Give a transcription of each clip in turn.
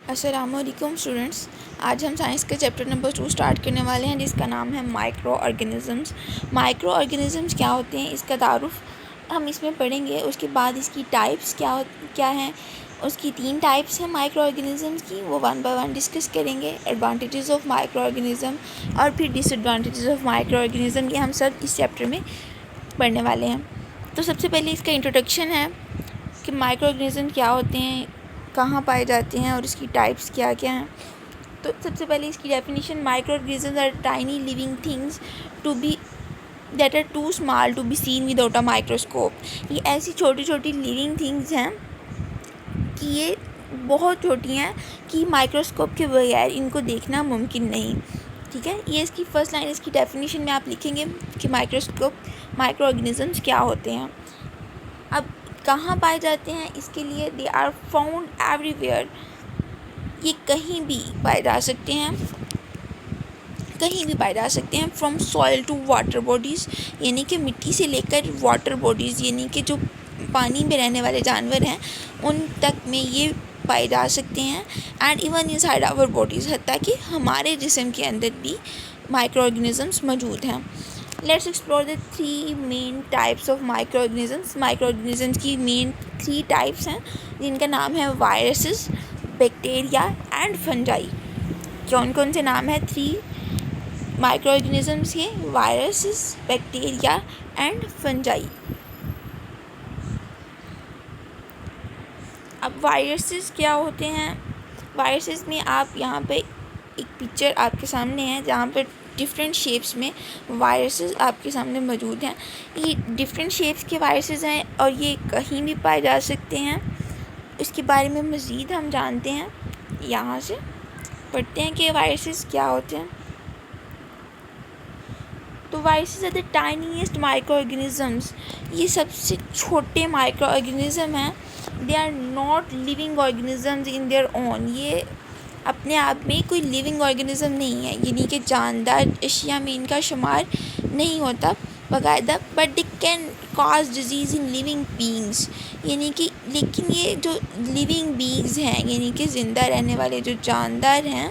السلام علیکم اسٹوڈنٹس، آج ہم سائنس کے چیپٹر نمبر 2 اسٹارٹ کرنے والے ہیں جس کا نام ہے مائکرو آرگینزمز۔ مائکرو آرگینزمز کیا ہوتے ہیں، اس کا تعارف ہم اس میں پڑھیں گے۔ اس کے بعد اس کی ٹائپس کیا ہیں، اس کی 3 ٹائپس ہیں مائکرو آرگینزمز کی، وہ 1 بائی 1 ڈسکس کریں گے۔ ایڈوانٹیجز آف مائکرو آرگینزم اور پھر ڈس ایڈوانٹیجز آف مائکرو آرگینزم، یہ ہم سب اس چیپٹر میں پڑھنے والے ہیں۔ تو سب سے پہلے اس کا انٹروڈکشن ہے کہ مائکرو آرگینزم کیا ہوتے ہیں، کہاں پائے جاتے ہیں اور اس کی ٹائپس کیا کیا ہیں۔ تو سب سے پہلے اس کی definition: microorganisms are tiny living things that are too small to be seen without a microscope. یہ ایسی چھوٹی چھوٹی لیونگ تھنگس ہیں کہ یہ بہت چھوٹی ہیں کہ مائکروسکوپ کے بغیر ان کو دیکھنا ممکن نہیں، ٹھیک ہے۔ یہ اس کی فرسٹ لائن، اس کی ڈیفینیشن میں آپ لکھیں گے کہ مائکرو آرگینزمز کیا ہوتے ہیں۔ اب کہاں پائے جاتے ہیں، اس کے لیے they are found everywhere, یہ کہیں بھی پائے جا سکتے ہیں، کہیں بھی پائے جا سکتے ہیں۔ From soil to water bodies, یعنی کہ مٹی سے لے کر واٹر باڈیز، یعنی کہ جو پانی میں رہنے والے جانور ہیں ان تک میں یہ پائے جا سکتے ہیں۔ And even inside our bodies, حتیٰ کہ ہمارے جسم کے اندر بھی مائکرو آرگینزمس موجود ہیں۔ Let's explore the 3 main types of microorganisms. Microorganisms کی مین 3 ٹائپس ہیں جن کا نام ہے وائرسز، بیکٹیریا اینڈ فنجائی۔ کون کون سے نام ہیں 3 مائکرو آرگینزمس کے؟ Viruses, bacteria and fungi. اب وائرسز کیا ہوتے ہیں؟ وائرسز میں آپ یہاں پہ ایک پکچر آپ کے سامنے ہے جہاں پہ ڈفرینٹ شیپس میں وائرسز آپ کے سامنے موجود ہیں۔ یہ ڈفرینٹ شیپس کے وائرسز ہیں اور یہ کہیں بھی پائے جا سکتے ہیں۔ اس کے بارے میں مزید ہم جانتے ہیں، یہاں سے پڑھتے ہیں کہ وائرسز کیا ہوتے ہیں۔ تو viruses are the tiniest micro organisms, یہ سب سے چھوٹے مائکرو آرگینزم ہیں۔ They are not living organisms on their own, یہ اپنے آپ میں کوئی لیونگ آرگینزم نہیں ہے، یعنی کہ جاندار اشیاء میں ان کا شمار نہیں ہوتا باقاعدہ۔ But they can cause disease in living beings, یعنی کہ لیکن یہ جو لیونگ بینگز ہیں، یعنی کہ زندہ رہنے والے جو جاندار ہیں،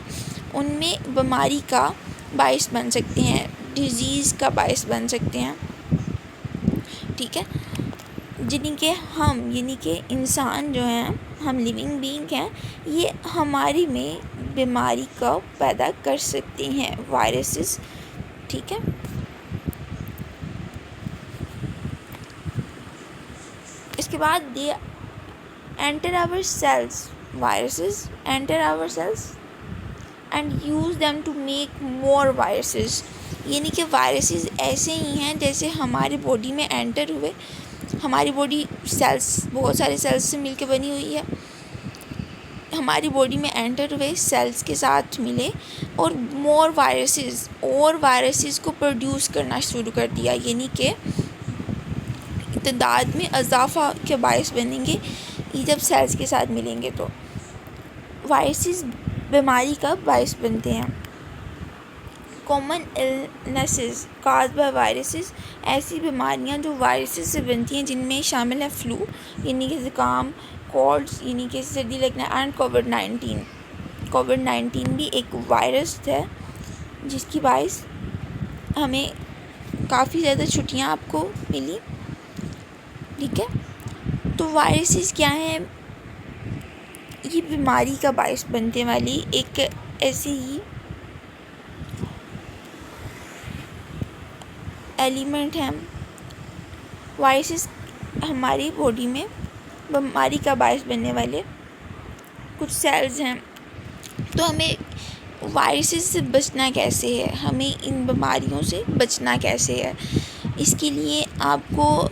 ان میں بیماری کا باعث بن سکتے ہیں، ڈیزیز کا باعث بن سکتے ہیں، ٹھیک ہے۔ جن کہ ہم، یعنی کہ انسان جو ہیں، ہم لیونگ بینگ ہیں، یہ ہماری میں بیماری کو پیدا کر سکتے ہیں، وائرسز، ٹھیک ہے۔ اس کے بعد they enter our cells, viruses enter our cells and use them to make more viruses, یعنی کہ وائرسز ایسے ہی ہیں جیسے ہماری باڈی میں انٹر ہوئے، ہماری باڈی سیلز، بہت سارے سیلز سے مل کے بنی ہوئی ہے، ہماری باڈی میں انٹر ہوئے، سیلز کے ساتھ ملے اور مور وائرسز، اور وائرسز کو پروڈیوس کرنا شروع کر دیا، یعنی کہ تعداد میں اضافہ کے باعث بنیں گے یہ جب سیلز کے ساتھ ملیں گے۔ تو وائرسز بیماری کا باعث بنتے ہیں۔ Common illnesses cause by viruses, ایسی بیماریاں جو وائرسز سے بنتی ہیں جن میں شامل ہے فلو، یعنی کہ زکام، کولڈس، یعنی کہ سردی لگنا، اینڈ کووڈ-19۔ کووڈ-19 بھی ایک وائرس ہے جس کی باعث ہمیں کافی زیادہ چھٹیاں آپ کو ملی، ٹھیک ہے۔ تو وائرسز کیا ہیں؟ یہ بیماری کا باعث بننے والی ایک ایسی ہی ایلیمنٹ ہیں۔ وائرسز ہماری باڈی میں بیماری کا باعث بننے والے کچھ سیلز ہیں۔ تو ہمیں وائرسز سے بچنا کیسے ہے، ہمیں ان بیماریوں سے بچنا کیسے ہے، اس کے لیے آپ کو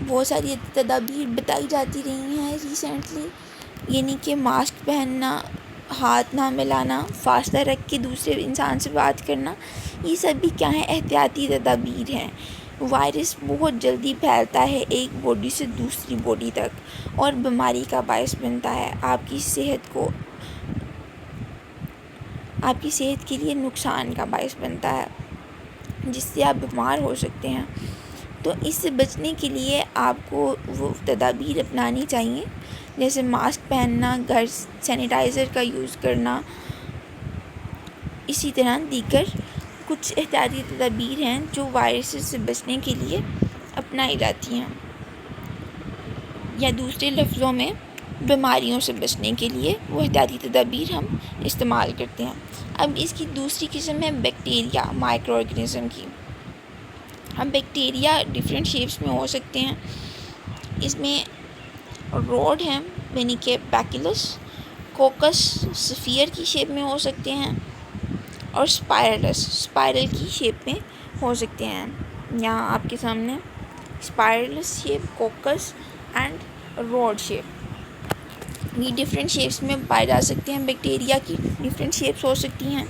بہت ساری تدابیر بتائی جاتی رہی ہیں ریسنٹلی، یعنی کہ ماسک پہننا، ہاتھ نہ ملانا، فاصلہ رکھ کے دوسرے انسان سے بات کرنا، یہ سب بھی کیا ہیں، احتیاطی تدابیر ہیں۔ وائرس بہت جلدی پھیلتا ہے ایک باڈی سے دوسری باڈی تک اور بیماری کا باعث بنتا ہے، آپ کی صحت کے لیے نقصان کا باعث بنتا ہے، جس سے آپ بیمار ہو سکتے ہیں۔ تو اس سے بچنے کے لیے آپ کو وہ تدابیر اپنانی چاہیے، جیسے ماسک پہننا، گھر سینیٹائزر کا یوز کرنا، اسی طرح دیگر کچھ احتیاطی تدابیر ہیں جو وائرسز سے بچنے کے لیے اپنائی جاتی ہیں، یا دوسرے لفظوں میں بیماریوں سے بچنے کے لیے وہ احتیاطی تدابیر ہم استعمال کرتے ہیں۔ اب اس کی دوسری قسم ہے بیکٹیریا، مائکرو آرگنزم کی۔ اب بیکٹیریا ڈفرینٹ شیپس میں ہو سکتے ہیں۔ اس میں روڈ ہیں، یعنی کہ بیکیلس، کوکس سفیر کی شیپ میں ہو سکتے ہیں، اور اسپائرل کی شیپ میں ہو سکتے ہیں۔ یہاں آپ کے سامنے spirals shape, coccus and rod shape, یہ ڈفرینٹ شیپس میں پائے جا سکتے ہیں۔ بیکٹیریا کی ڈفرینٹ شیپس ہو سکتی ہیں۔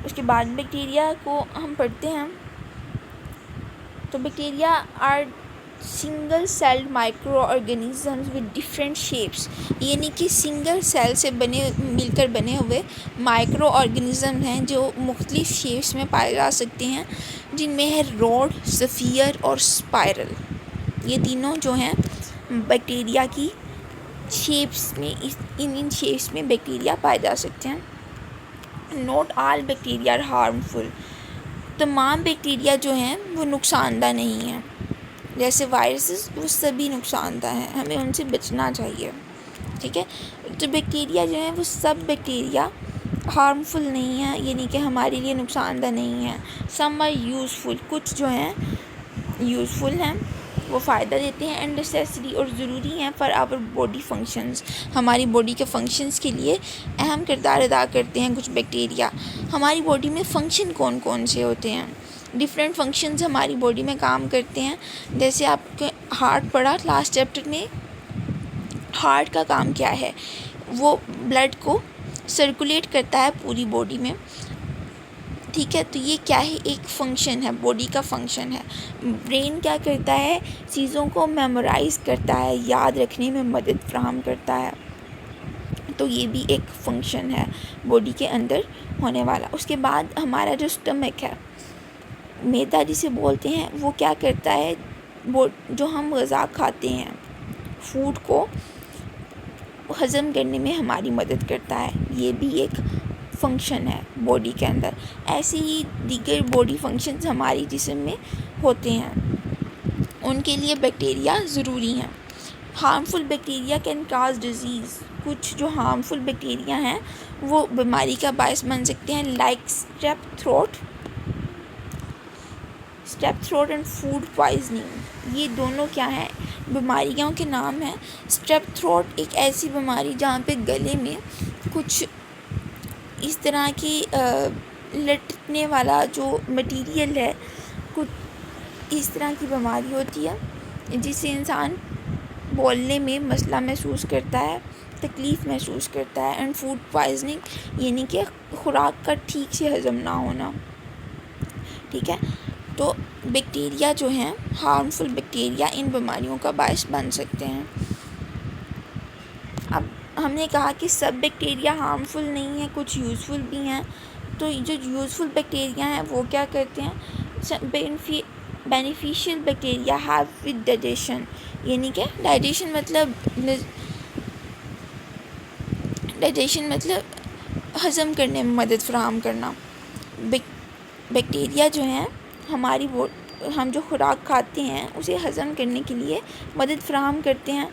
اس کے بعد بیکٹیریا کو ہم پڑھتے ہیں تو bacteria are single celled microorganisms with different shapes, یعنی کہ سنگل سیل سے مل کر بنے ہوئے مائکرو آرگنزم ہیں جو مختلف شیپس میں پائے جا سکتے ہیں، جن میں ہے روڈ، سفیر اور اسپائرل۔ یہ تینوں جو ہیں بیکٹیریا کی شیپس میں، ان شیپس میں بیکٹیریا پائے جا سکتے ہیں۔ Not all bacteria are harmful, تمام بیکٹیریا جو ہیں وہ نقصان دہ نہیں ہیں۔ جیسے وائرسز، وہ سبھی نقصان دہ ہیں، ہمیں ان سے بچنا چاہیے، ٹھیک ہے۔ تو بیکٹیریا جو ہیں وہ سب بیکٹیریا ہارمفل نہیں ہیں، یعنی کہ ہمارے لیے نقصان دہ نہیں ہیں۔ سم آر یوزفل، کچھ جو ہیں یوزفل ہیں، وہ فائدہ دیتے ہیں، اینڈ نیسیسری، اور ضروری ہیں، فار آور باڈی فنکشنز، ہماری باڈی کے فنکشنز کے لیے اہم کردار ادا کرتے ہیں کچھ بیکٹیریا۔ ہماری باڈی میں فنکشن کون کون سے ہوتے ہیں؟ ڈفرینٹ فنکشنز ہماری باڈی میں کام کرتے ہیں۔ جیسے آپ کے ہارٹ پڑھا لاسٹ چیپٹر میں، ہارٹ کا کام کیا ہے؟ وہ بلڈ کو سرکولیٹ کرتا ہے پوری باڈی میں، ٹھیک ہے۔ تو یہ کیا ہے؟ ایک فنکشن ہے، باڈی کا فنکشن ہے۔ برین کیا کرتا ہے؟ چیزوں کو میمورائز کرتا ہے، یاد رکھنے میں مدد فراہم کرتا ہے، تو یہ بھی ایک فنکشن ہے باڈی کے اندر ہونے والا۔ اس کے بعد ہمارا جو اسٹمک ہے، معدہ جسے بولتے ہیں، وہ کیا کرتا ہے؟ جو ہم غذا کھاتے ہیں، فوڈ کو ہضم کرنے میں ہماری مدد کرتا ہے، یہ بھی ایک فنکشن ہے باڈی کے اندر۔ ایسے ہی دیگر باڈی فنکشنز ہماری جسم میں ہوتے ہیں، ان کے لیے بیکٹیریا ضروری ہیں۔ Harmful bacteria can cause disease, کچھ جو ہارمفل بیکٹیریا ہیں وہ بیماری کا باعث بن سکتے ہیں، like strap throat and food poisoning. یہ دونوں کیا ہیں؟ بیماریوں کے نام ہیں۔ اسٹریپ تھروٹ ایک ایسی بیماری جہاں پہ گلے میں کچھ اس طرح کی لٹکنے والا جو مٹیریل ہے، کچھ اس طرح کی بیماری ہوتی ہے جس سے انسان بولنے میں مسئلہ محسوس کرتا ہے، تکلیف محسوس کرتا ہے۔ اینڈ فوڈ پوائزننگ یعنی کہ خوراک کا ٹھیک سے ہضم نہ ہونا، ٹھیک ہے۔ تو بیکٹیریا جو ہیں، ہارمفل بیکٹیریا، ان بیماریوں کا باعث بن سکتے ہیں۔ اب ہم نے کہا کہ سب بیکٹیریا ہارمفل نہیں ہیں، کچھ یوزفل بھی ہیں۔ تو جو یوزفل بیکٹیریا ہیں وہ کیا کرتے ہیں؟ Beneficial bacteria help with digestion, یعنی کہ ڈائجیشن مطلب ہضم کرنے میں مدد فراہم کرنا۔ بیکٹیریا جو ہیں ہم جو خوراک کھاتے ہیں اسے ہضم کرنے کے لیے مدد فراہم کرتے ہیں۔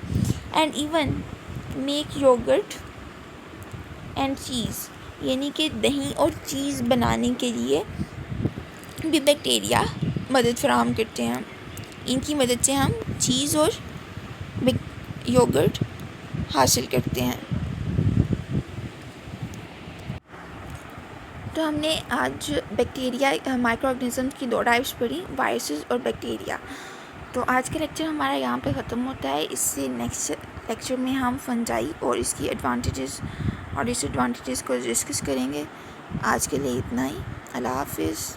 And even make yoghurt and چیز، یعنی کہ دہی اور چیز بنانے کے لیے بھی بیکٹیریا مدد فراہم کرتے ہیں۔ ان کی مدد سے ہم چیز اور یوگرٹ حاصل کرتے ہیں۔ تو ہم نے آج بیکٹیریا، مائکرو آرگنزمز کی 2 ٹائپس پڑھی، وائرسز اور بیکٹیریا۔ تو آج کا لیکچر ہمارا یہاں پہ ختم ہوتا ہے۔ اس سے نیکسٹ لیکچر میں ہم فنجائی اور اس کی ایڈوانٹیجز اور ڈس ایڈوانٹیجز کو ڈسکس کریں گے۔ آج کے لیے اتنا ہی، اللہ حافظ۔